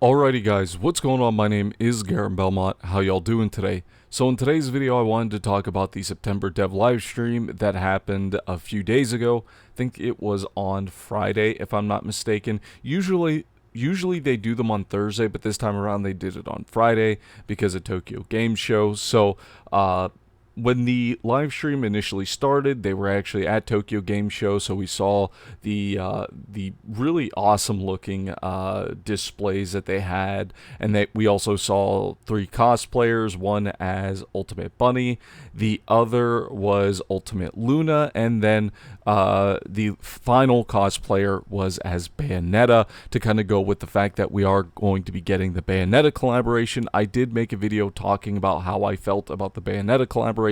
Alrighty guys, what's going on? My name is Garen Belmont. How y'all doing today? So in today's video I wanted to talk about the September dev live stream that happened a few days ago. I think it was on Friday if I'm not mistaken. Usually they do them on Thursday, but this time around they did it on Friday because of Tokyo Game Show. So when the live stream initially started, they were actually at Tokyo Game Show, so we saw the really awesome looking displays that they had, and we also saw 3 cosplayers, one as Ultimate Bunny, the other was Ultimate Luna, and then the final cosplayer was as Bayonetta, to kind of go with the fact that we are going to be getting the Bayonetta collaboration. I did make a video talking about how I felt about the Bayonetta collaboration,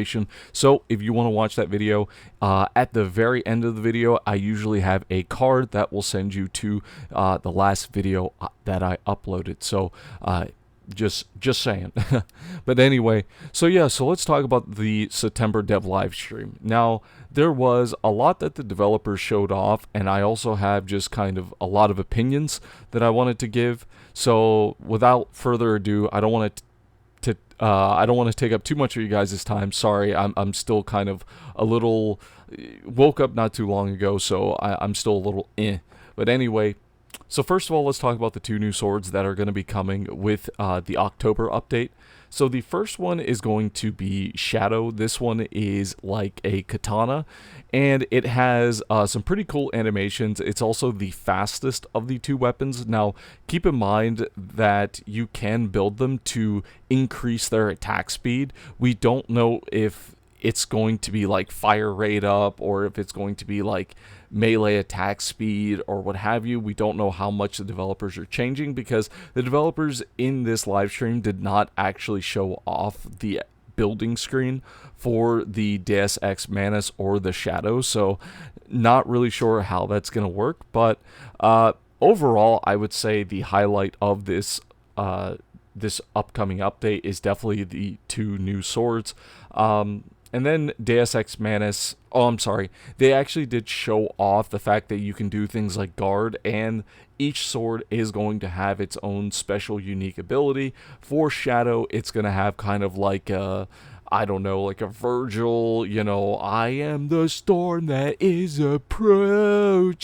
so if you want to watch that video, at the very end of the video, I usually have a card that will send you to the last video that I uploaded. So just saying. But anyway, so let's talk about the September dev live stream. Now, there was a lot that the developers showed off, and I also have just kind of a lot of opinions that I wanted to give. So without further ado, I don't want to take up too much of you guys' time. Sorry, I'm still kind of a little woke up not too long ago, so I'm still a little But anyway, so first of all, let's talk about the 2 new swords that are going to be coming with the October update. So the first one is going to be Shadow. This one is like a katana, and it has some pretty cool animations. It's also the fastest of the 2 weapons. Now, keep in mind that you can build them to increase their attack speed. We don't know if it's going to be like fire rate up, or if it's going to be like melee attack speed or what have you. We don't know how much the developers are changing, because the developers in this live stream did not actually show off the building screen for the Deus Ex Manus or the Shadow, so not really sure how that's going to work. But overall, I would say the highlight of this this upcoming update is definitely the 2 new swords. And then Deus Ex Manus, they actually did show off the fact that you can do things like guard, and each sword is going to have its own special unique ability. For Shadow, it's going to have kind of like a, I don't know, like a Virgil, I am the storm that is approaching,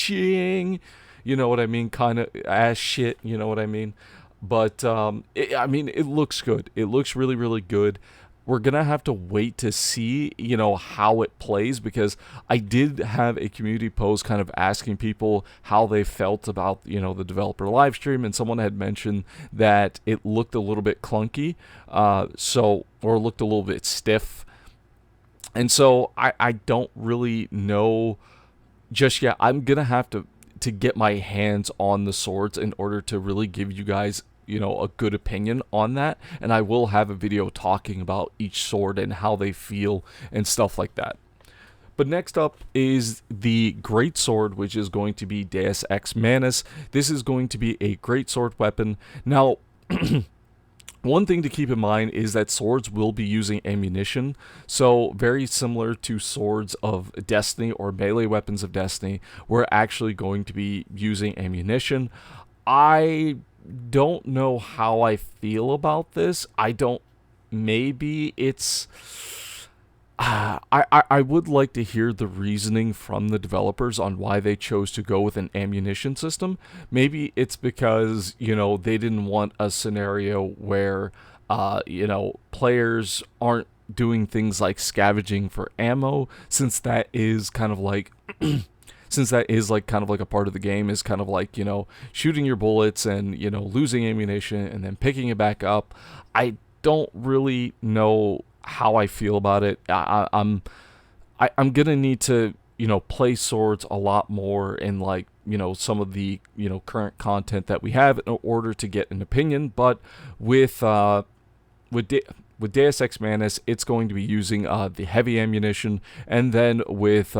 you know what I mean, kind of ass shit, you know what I mean. But it looks good. It looks really, really good. We're going to have to wait to see, how it plays, because I did have a community post kind of asking people how they felt about, the developer live stream, and someone had mentioned that it looked a little bit clunky, or looked a little bit stiff. And so I don't really know just yet. I'm going to have to get my hands on the swords in order to really give you guys a good opinion on that, and I will have a video talking about each sword and how they feel and stuff like that. But next up is the Great Sword, which is going to be Deus Ex Manus. This is going to be a great sword weapon. Now, one thing to keep in mind is that swords will be using ammunition, so very similar to swords of Destiny or melee weapons of Destiny, we're actually going to be using ammunition. I don't know how I feel about this. Maybe it's I would like to hear the reasoning from the developers on why they chose to go with an ammunition system. Maybe it's because, they didn't want a scenario where players aren't doing things like scavenging for ammo, since that is kind of like a part of the game, is kind of like, shooting your bullets and, losing ammunition and then picking it back up. I don't really know how I feel about it. I'm gonna need to, play swords a lot more in, like, some of the, current content that we have in order to get an opinion. But with Deus Ex Manus, it's going to be using the heavy ammunition, and then with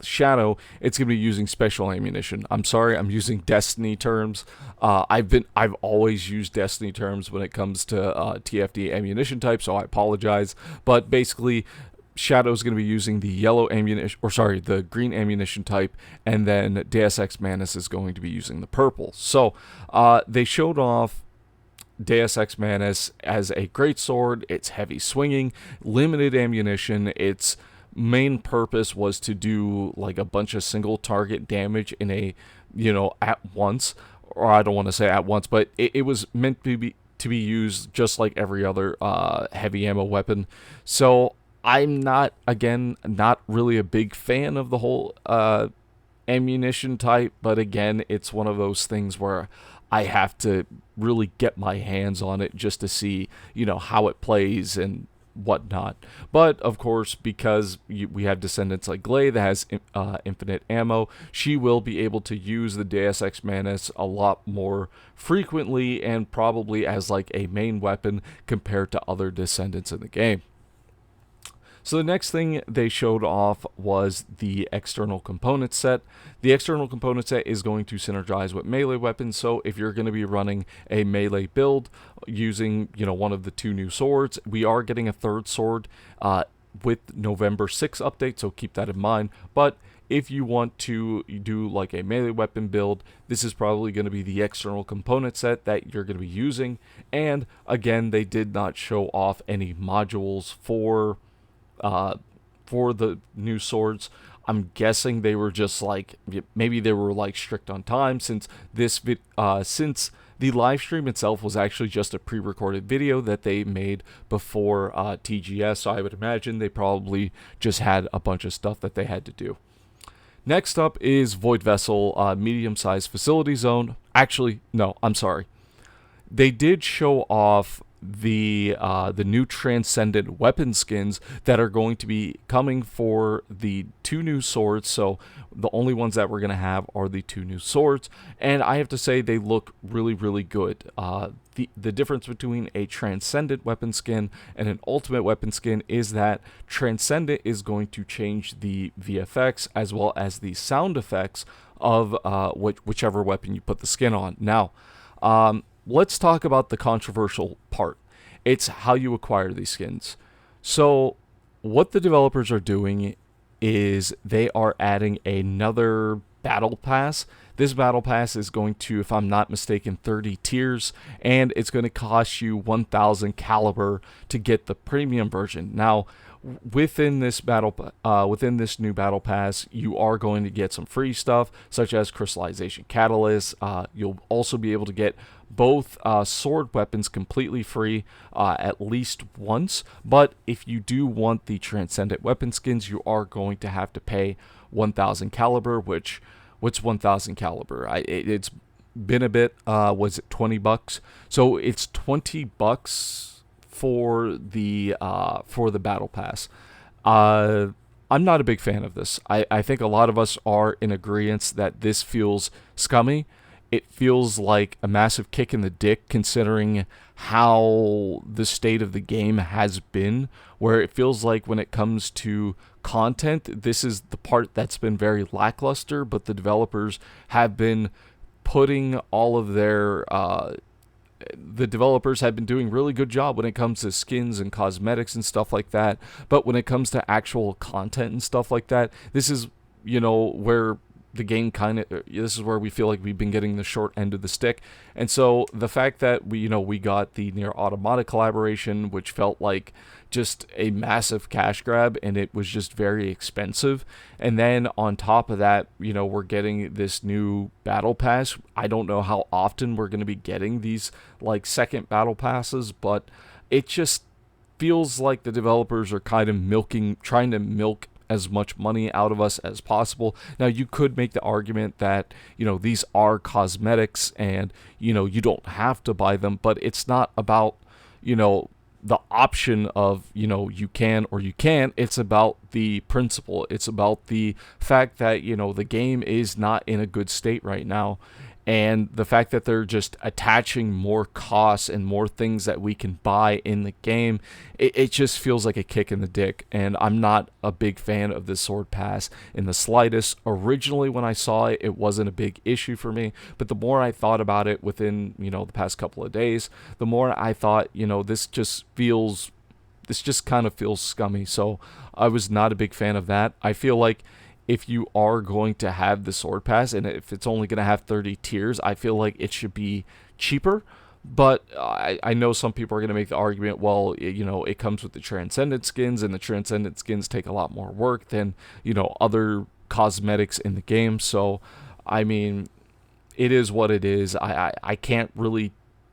Shadow, it's going to be using special ammunition. I'm sorry, I'm using Destiny terms. I've always used Destiny terms when it comes to TFD ammunition type, so I apologize. But basically, Shadow's going to be using the yellow ammunition, or sorry, the green ammunition type, and then Deus Ex Manus is going to be using the purple. So they showed off Deus Ex Manus as a great sword. It's heavy swinging, limited ammunition. Its main purpose was to do like a bunch of single target damage in a, at once, or I don't want to say at once, but it was meant to be used just like every other heavy ammo weapon. So I'm not really a big fan of the whole ammunition type, but again, it's one of those things where I have to really get my hands on it just to see, how it plays and whatnot. But of course, because we have Descendants like Glay that has infinite ammo, she will be able to use the Deus Ex Manus a lot more frequently and probably as like a main weapon compared to other Descendants in the game. So the next thing they showed off was the external component set. The external component set is going to synergize with melee weapons, so if you're going to be running a melee build using, one of the two new swords, we are getting a third sword with November 6th update, so keep that in mind. But if you want to do like a melee weapon build, this is probably going to be the external component set that you're going to be using. And again, they did not show off any modules for the new swords. I'm guessing they were just like, maybe they were like strict on time, since since the live stream itself was actually just a pre-recorded video that they made before TGS. So I would imagine they probably just had a bunch of stuff that they had to do. Next up is Void Vessel, medium-sized facility zone. Actually, no, I'm sorry. They did show off the new Transcendent weapon skins that are going to be coming for the two new swords. So the only ones that we're going to have are the two new swords, and I have to say they look really, really good. The difference between a Transcendent weapon skin and an Ultimate weapon skin is that Transcendent is going to change the VFX as well as the sound effects of whichever weapon you put the skin on. Now, let's talk about the controversial part. It's how you acquire these skins. So what the developers are doing is they are adding another battle pass. This battle pass is going to, if I'm not mistaken, 30 tiers, and it's going to cost you 1,000 caliber to get the premium version. Now, within this new battle pass, you are going to get some free stuff such as crystallization catalyst. You'll also be able to get both sword weapons completely free at least once, but if you do want the Transcendent weapon skins, you are going to have to pay 1,000 caliber. What's 1,000 caliber? It's been a bit. Was it $20? So it's $20 for the battle pass. I'm not a big fan of this. I think a lot of us are in agreement that this feels scummy. It feels like a massive kick in the dick considering how the state of the game has been, where it feels like when it comes to content, this is the part that's been very lackluster, but the developers have been putting all of their the developers have been doing a really good job when it comes to skins and cosmetics and stuff like that. But when it comes to actual content and stuff like that, this is, where the game this is where we feel like we've been getting the short end of the stick. And so the fact that we got the Nier Automata collaboration, which felt like just a massive cash grab, and it was just very expensive. And then on top of that, we're getting this new battle pass. I don't know how often we're going to be getting these like second battle passes, but it just feels like the developers are kind of trying to milk as much money out of us as possible. Now, you could make the argument that, these are cosmetics and, you don't have to buy them, but it's not about, the option of, you can or you can't. It's about the principle. It's about the fact that, the game is not in a good state right now. And the fact that they're just attaching more costs and more things that we can buy in the game, it just feels like a kick in the dick. And I'm not a big fan of this sword pass in the slightest. Originally, when I saw it, it wasn't a big issue for me. But the more I thought about it within, the past couple of days, the more I thought, this just feels this just kind of feels scummy. So I was not a big fan of that. I feel like if you are going to have the sword pass, and if it's only going to have 30 tiers, I feel like it should be cheaper. But I know some people are going to make the argument, well, it comes with the Transcendent skins, and the Transcendent skins take a lot more work than, other cosmetics in the game. So, I mean, it is what it is. I can't really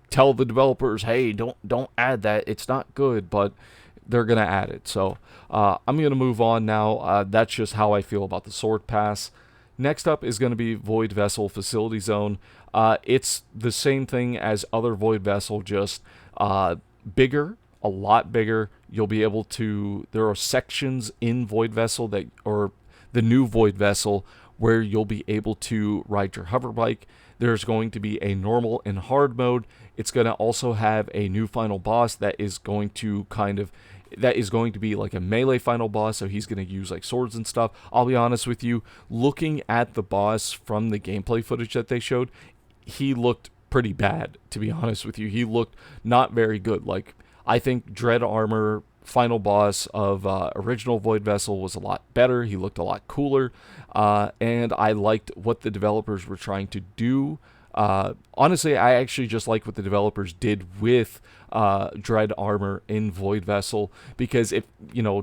tell the developers, hey, don't add that. It's not good, but they're gonna add it. So I'm gonna move on now. That's just how I feel about the sword pass. Next up is going to be Void Vessel Facility Zone. It's the same thing as other Void Vessel, just bigger, a lot bigger. You'll be able to. There are sections in Void Vessel or the new Void Vessel, where you'll be able to ride your hover bike. There's going to be a normal and hard mode. It's going to also have a new final boss that is going to be like a melee final boss, so he's going to use like swords and stuff. I'll be honest with you, looking at the boss from the gameplay footage that they showed, he looked pretty bad, to be honest with you. He looked not very good. Like, I think Dread Armor final boss of original Void Vessel was a lot better. He looked a lot cooler, and I liked what the developers were trying to do. Honestly, I actually just like what the developers did with Dread Armor in Void Vessel, because if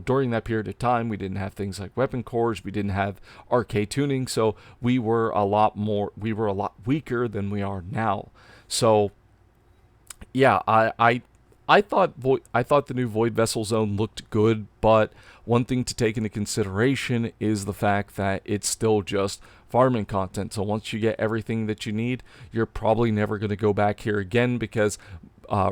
during that period of time we didn't have things like weapon cores, we didn't have arcade tuning, so we were a lot weaker than we are now. So yeah, I thought the new Void Vessel Zone looked good, but one thing to take into consideration is the fact that it's still just farming content. So once you get everything that you need, you're probably never going to go back here again, because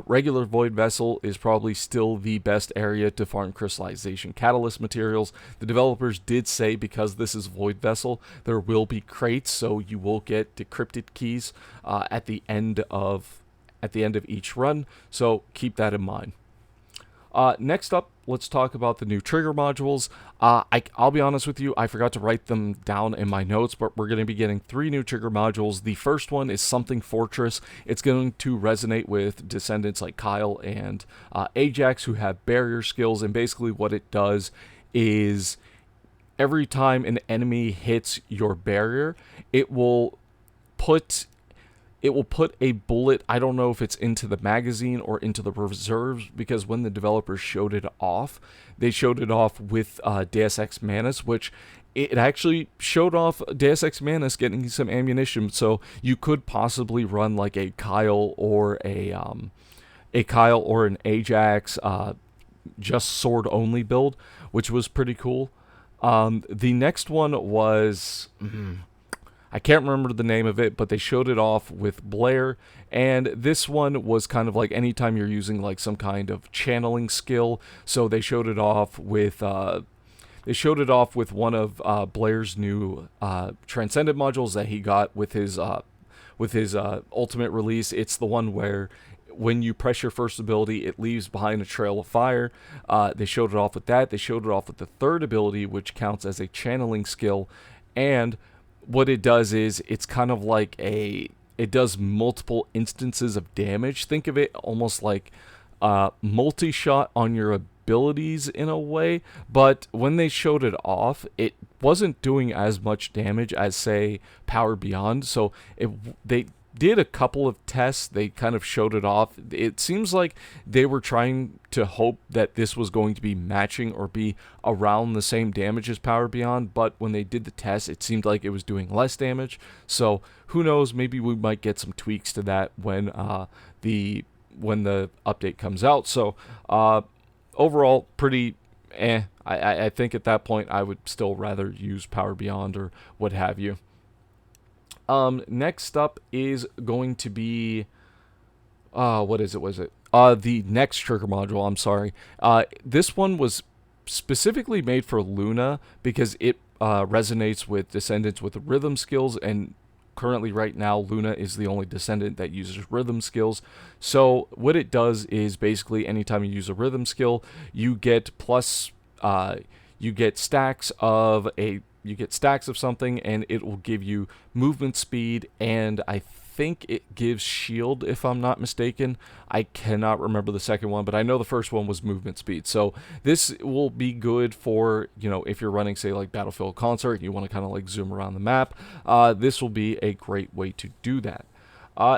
regular Void Vessel is probably still the best area to farm crystallization catalyst materials. The developers did say, because this is Void Vessel, there will be crates, so you will get decrypted keys at the end of each run, so keep that in mind. Next up, let's talk about the new trigger modules. I'll be honest with you, I forgot to write them down in my notes, but we're going to be getting 3 new trigger modules. The first one is Something Fortress. It's going to resonate with Descendants like Kyle and Ajax, who have barrier skills, and basically what it does is every time an enemy hits your barrier, it will put a bullet, I don't know if it's into the magazine or into the reserves, because when the developers showed it off, they showed it off with Deus Ex Manus, which it actually showed off Deus Ex Manus getting some ammunition, so you could possibly run like a Kyle or an Ajax just sword only build, which was pretty cool. The next one was I can't remember the name of it, but they showed it off with Blair, and this one was kind of like anytime you're using like some kind of channeling skill. So they showed it off with one of Blair's new Transcendent modules that he got with his ultimate release. It's the one where when you press your first ability, it leaves behind a trail of fire. They showed it off with that. They showed it off with the third ability, which counts as a channeling skill, and what it does is it's kind of like it does multiple instances of damage. Think of it almost like multi-shot on your abilities in a way, but when they showed it off, it wasn't doing as much damage as, say, Power Beyond. So they did a couple of tests. They kind of showed it off. It seems like they were trying to hope that this was going to be matching or be around the same damage as Power Beyond, but when they did the test, it seemed like it was doing less damage. So who knows, maybe we might get some tweaks to that when the update comes out. So overall, pretty I think at that point I would still rather use Power Beyond or what have you. Next up is going to be, what is it? The next trigger module, I'm sorry. This one was specifically made for Luna because it resonates with Descendants with rhythm skills, and currently right now Luna is the only Descendant that uses rhythm skills. So what it does is basically anytime you use a rhythm skill, you get stacks of something, and it will give you movement speed, and I think it gives shield, if I'm not mistaken. I cannot remember the second one, but I know the first one was movement speed. So this will be good for, you know, if you're running, say, like Battlefield Concert, you want to kind of like zoom around the map. This will be a great way to do that.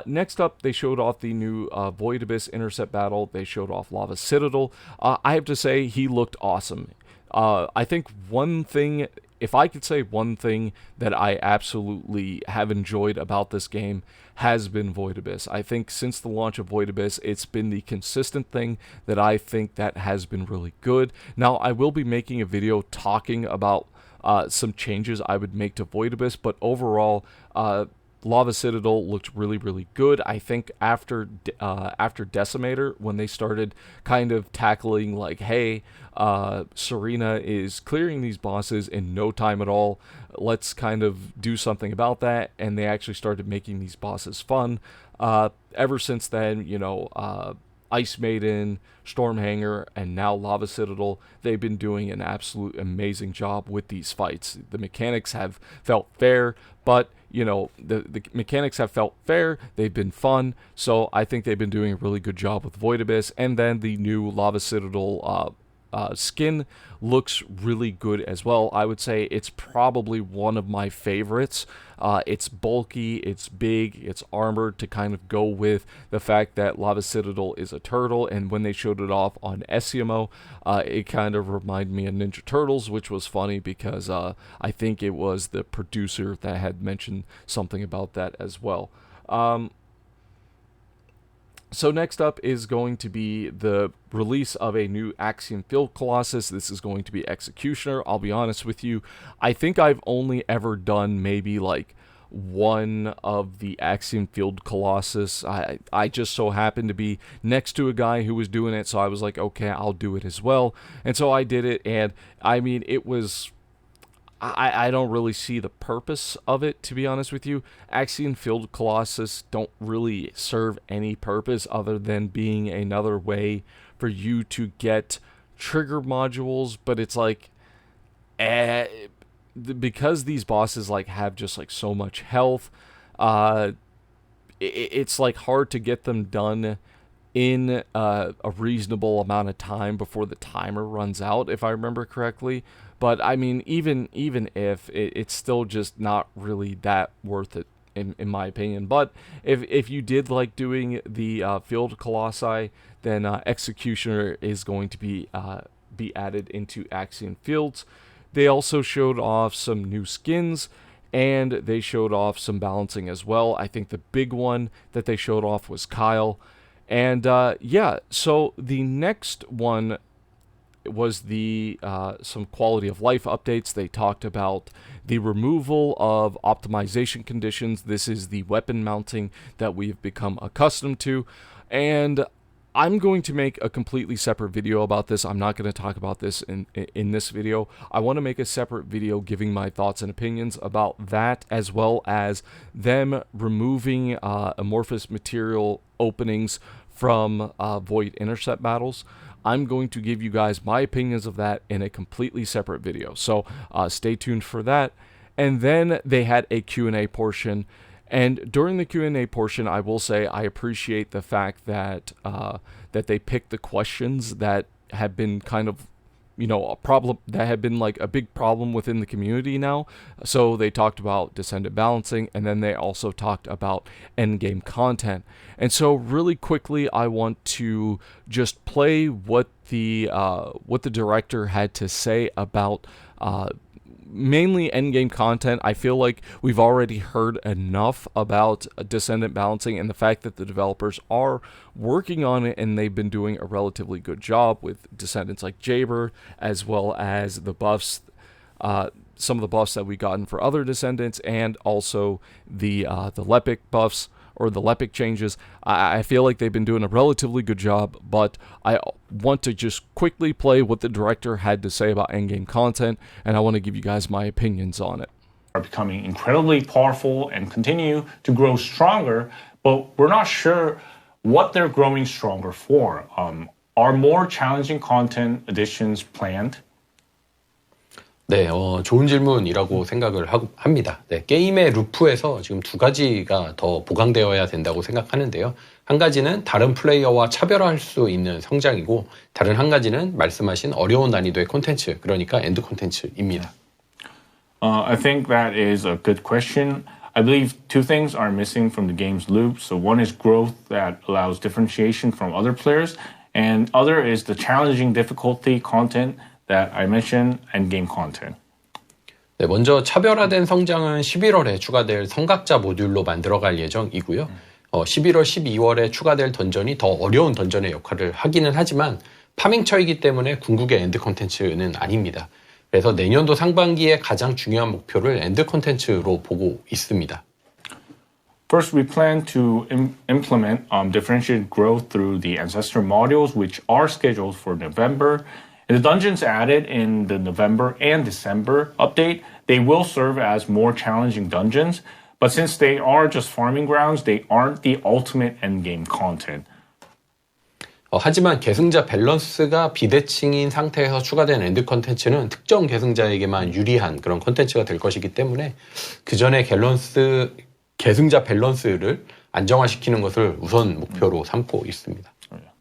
Next up, they showed off the new Void Abyss Intercept battle. They showed off Lava Citadel. I have to say, he looked awesome. I think one thing, if I could say one thing that I absolutely have enjoyed about this game, has been Void Abyss. I think since the launch of Void Abyss, it's been the consistent thing that I think that has been really good. Now, I will be making a video talking about some changes I would make to Void Abyss, but overall, Lava Citadel looked really, really good. I think after Decimator, when they started kind of tackling like, hey, Serena is clearing these bosses in no time at all, let's kind of do something about that, and they actually started making these bosses fun. Ever since then, you know, Ice Maiden, Stormhanger, and now Lava Citadel, they've been doing an absolute amazing job with these fights. The mechanics have felt fair, but, you know, the mechanics have felt fair, they've been fun, so I think they've been doing a really good job with Void Abyss, and then the new Lava Citadel skin looks really good as well. I would say it's probably one of my favorites. It's bulky, it's big, it's armored to kind of go with the fact that Lava Citadel is a turtle, and when they showed it off on SCMO, it kind of reminded me of Ninja Turtles, which was funny because I think it was the producer that had mentioned something about that as well. So next up is going to be the release of a new Axiom Field Colossus. This is going to be Executioner. I'll be honest with you, I think I've only ever done maybe like one of the Axiom Field Colossus. I just so happened to be next to a guy who was doing it, so I was like, okay, I'll do it as well. And so I did it, and I mean, it was... I don't really see the purpose of it, to be honest with you. Axiom Field Colossus don't really serve any purpose other than being another way for you to get trigger modules, but it's like, because these bosses like have just like so much health, it's like hard to get them done in a reasonable amount of time before the timer runs out, if I remember correctly. But I mean, even if it's still just not really that worth it, in my opinion. But if you did like doing the Field Colossi, then Executioner is going to be added into Axiom Fields. They also showed off some new skins, and they showed off some balancing as well. I think the big one that they showed off was Kyle. And yeah, so the next one was the some quality of life updates. They talked about the removal of optimization conditions. This is the weapon mounting that we've become accustomed to, and I'm going to make a completely separate video about this. I'm not going to talk about this in this video. I want to make a separate video giving my thoughts and opinions about that, as well as them removing amorphous material openings from Void Intercept battles. I'm going to give you guys my opinions of that in a completely separate video, so stay tuned for that. And then they had a Q&A portion, and during the Q&A portion, I will say I appreciate the fact that that they picked the questions that have been kind of, you know, a problem, that have been like a big problem within the community now. So they talked about Descendant balancing, and then they also talked about endgame content. And so really quickly, I want to just play what the director had to say about mainly endgame content. I feel like we've already heard enough about Descendant balancing and the fact that the developers are working on it, and they've been doing a relatively good job with Descendants like Jaber, as well as the buffs, some of the buffs that we've gotten for other Descendants, and also the Lepic buffs, or the Lepic changes. I feel like they've been doing a relatively good job, but I want to just quickly play what the director had to say about endgame content, and I want to give you guys my opinions on it. Are becoming incredibly powerful and continue to grow stronger, but we're not sure what they're growing stronger for. Are more challenging content additions planned? 네, 좋은 질문이라고 생각을 합니다. 네, 게임의 루프에서 지금 두 가지가 더 보강되어야 된다고 생각하는데요. 한 가지는 다른 플레이어와 차별화할 수 있는 성장이고, 다른 한 가지는 말씀하신 어려운 난이도의 콘텐츠, 그러니까 엔드 콘텐츠입니다. I think that is a good question. I believe two things are missing from the game's loop. So one is growth that allows differentiation from other players, and other is the challenging difficulty content that I mentioned and game content. 네, 먼저 차별화된 성장은 11월에 추가될 성각자 모듈로 만들어갈 예정이고요. 11월, 12월에 추가될 던전이 더 어려운 던전의 역할을 하기는 하지만 파밍처이기 때문에 궁극의 엔드 콘텐츠는 아닙니다. 그래서 내년도 상반기에 가장 중요한 목표를 엔드 콘텐츠로 보고 있습니다. First, we plan to implement differentiated growth through the ancestor modules, which are scheduled for November. And the dungeons added in the November and December update, they will serve as more challenging dungeons. But since they are just farming grounds, they aren't the ultimate endgame content. 하지만 계승자 밸런스가 비대칭인 상태에서 추가된 엔드 컨텐츠는 특정 계승자에게만 유리한 그런 컨텐츠가 될 것이기 때문에 그 전에 계승자 밸런스를 안정화시키는 것을 우선 목표로 삼고 있습니다.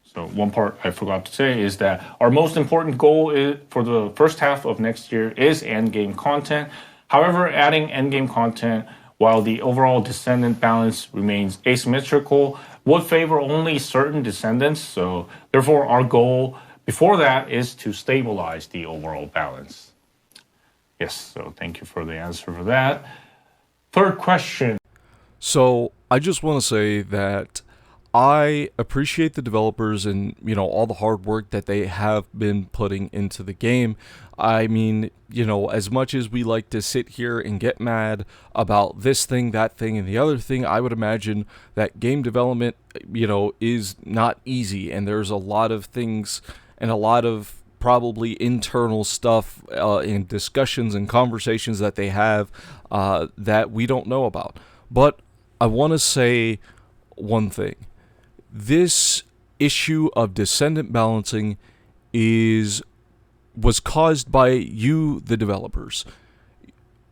So one part I forgot to say is that our most important goal for the first half of next year is endgame content. However, adding endgame content while the overall Descendant balance remains asymmetrical would favor only certain Descendants. So therefore, our goal before that is to stabilize the overall balance. Yes, so thank you for the answer for that. Third question. So I just want to say that I appreciate the developers and, all the hard work that they have been putting into the game. I mean, as much as we like to sit here and get mad about this thing, that thing, and the other thing, I would imagine that game development, is not easy. And there's a lot of things and a lot of probably internal stuff and discussions and conversations that they have that we don't know about. But I want to say one thing. This issue of Descendant balancing was caused by you, the developers.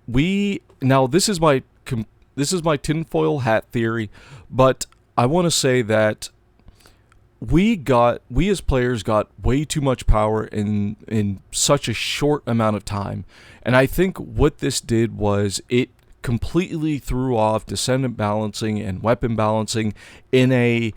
This is my tinfoil hat theory, but I want to say that we as players got way too much power in such a short amount of time, and I think what this did was it completely threw off Descendant balancing and weapon balancing in a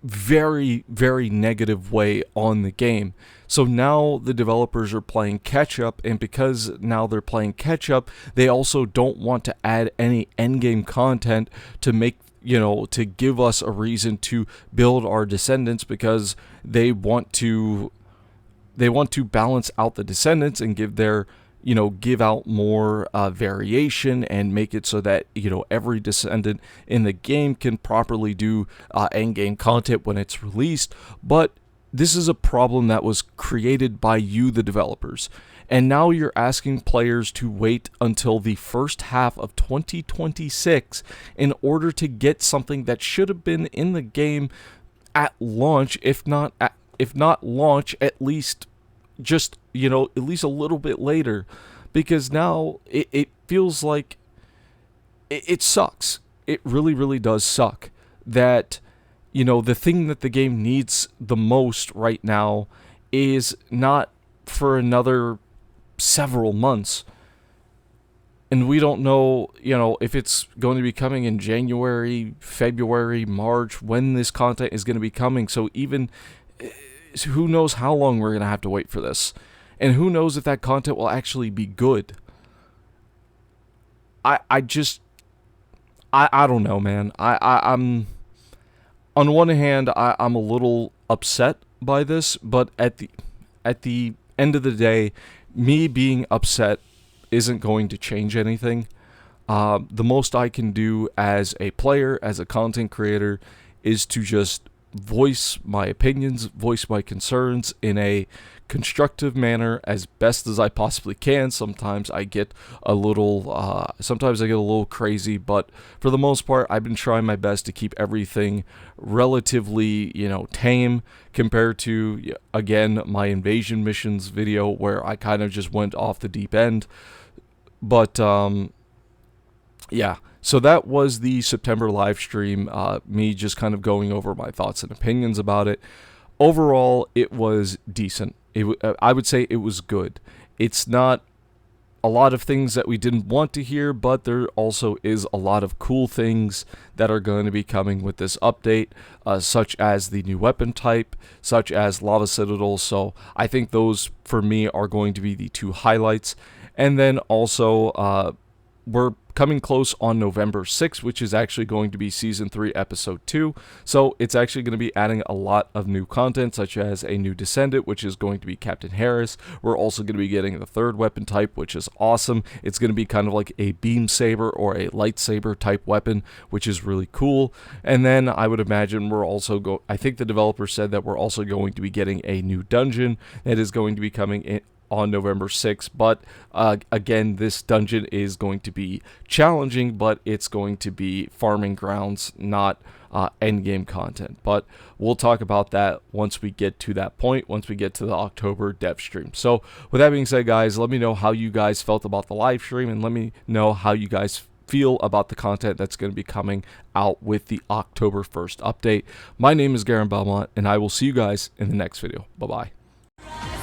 very, very negative way on the game. So now the developers are playing catch up, and because now they're playing catch up, they also don't want to add any endgame content to make, to give us a reason to build our Descendants, because they want to balance out the Descendants and give out more variation and make it so that, every Descendant in the game can properly do endgame content when it's released. But this is a problem that was created by you, the developers. And now you're asking players to wait until the first half of 2026 in order to get something that should have been in the game at launch, if not launch, at least just, at least a little bit later, because now it feels like it sucks. It really, really does suck that, the thing that the game needs the most right now is not for another several months. And we don't know, if it's going to be coming in January, February, March, when this content is going to be coming. So even who knows how long we're going to have to wait for this. And who knows if that content will actually be good. I don't know, man. I'm on one hand, I'm a little upset by this, but at the end of the day, me being upset isn't going to change anything. The most I can do as a player, as a content creator, is to just voice my opinions, voice my concerns in a constructive manner as best as I possibly can. Sometimes I get a little crazy, but for the most part, I've been trying my best to keep everything relatively, tame compared to, again, my invasion missions video where I kind of just went off the deep end. But yeah, so that was the September live stream, me just kind of going over my thoughts and opinions about it. Overall, it was decent. I would say it was good. It's not a lot of things that we didn't want to hear, but there also is a lot of cool things that are going to be coming with this update, such as the new weapon type, such as Lava Citadel. So I think those, for me, are going to be the two highlights. And then also, we're coming close on November 6th, which is actually going to be Season 3, Episode 2. So it's actually going to be adding a lot of new content, such as a new Descendant, which is going to be Captain Harris. We're also going to be getting the third weapon type, which is awesome. It's going to be kind of like a beam saber or a lightsaber type weapon, which is really cool. And then I would imagine I think the developer said that we're also going to be getting a new dungeon that is going to be coming in on November 6th, but again, this dungeon is going to be challenging, but it's going to be farming grounds, not endgame content. But we'll talk about that once we get to that point, once we get to the October dev stream. So with that being said, guys, let me know how you guys felt about the live stream, and let me know how you guys feel about the content that's going to be coming out with the October 1st update. My name is Garen Belmont, and I will see you guys in the next video. Bye-bye.